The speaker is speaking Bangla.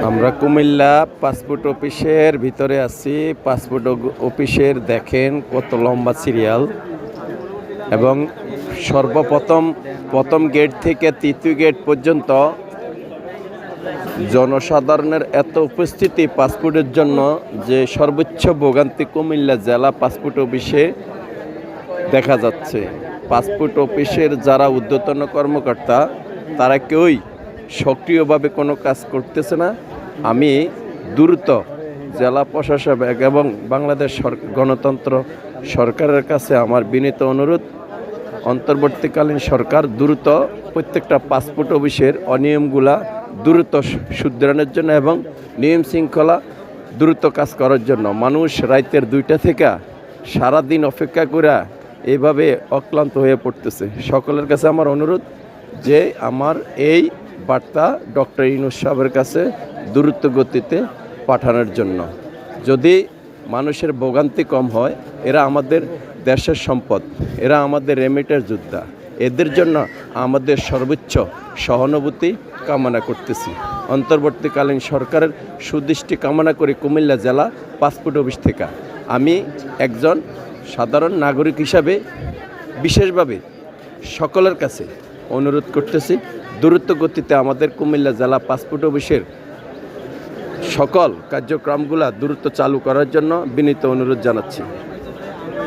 আমরা কুমিল্লা পাসপোর্ট অফিসের ভিতরে আছি। পাসপোর্ট অফিসের দেখেন কত লম্বা সিরিয়াল, এবং প্রথম গেট থেকে তৃতীয় গেট পর্যন্ত জনসাধারণের এত উপস্থিতি পাসপোর্টের জন্য যে সর্বোচ্চ ভোগান্তি কুমিল্লা জেলা পাসপোর্ট অফিসে দেখা যাচ্ছে। পাসপোর্ট অফিসের যারা ঊর্ধ্বতন কর্মকর্তা তারা কেউই সক্রিয়ভাবে কোনো কাজ করতেছে না। আমি দ্রুত জেলা প্রশাসক এবং বাংলাদেশ গণতন্ত্র সরকারের কাছে আমার বিনীত অনুরোধ, অন্তর্বর্তীকালীন সরকার দ্রুত প্রত্যেকটা পাসপোর্ট অফিসের অনিয়মগুলা দ্রুত শুধরানোর জন্য এবং নিয়ম শৃঙ্খলা দ্রুত কাজ করার জন্য। মানুষ রাতের 2টা থেকে সারাদিন অপেক্ষা করে এইভাবে অক্লান্ত হয়ে পড়তেছে। সকলের কাছে আমার অনুরোধ যে আমার এই বার্তা ডক্টর ইউনূস সাহেবের কাছে দ্রুত গতিতে পাঠানোর জন্য। যদি মানুষের ভোগান্তি কম হয়, এরা আমাদের দেশের সম্পদ, এরা আমাদের রেমিটের যোদ্ধা, এদের জন্য আমাদের সর্বোচ্চ সহানুভূতি কামনা করতেছি। অন্তর্বর্তীকালীন সরকারের সুদৃষ্টি কামনা করি কুমিল্লা জেলা পাসপোর্ট অফিস থেকে। আমি একজন সাধারণ নাগরিক হিসাবে বিশেষভাবে সকলের কাছে অনুরোধ করতেছি, দ্রুত গতিতে আমাদের কুমিল্লা জেলা পাসপোর্ট অফিসের সকল কার্যক্রমগুলো দ্রুত চালু করার জন্য বিনীত অনুরোধ জানাচ্ছি।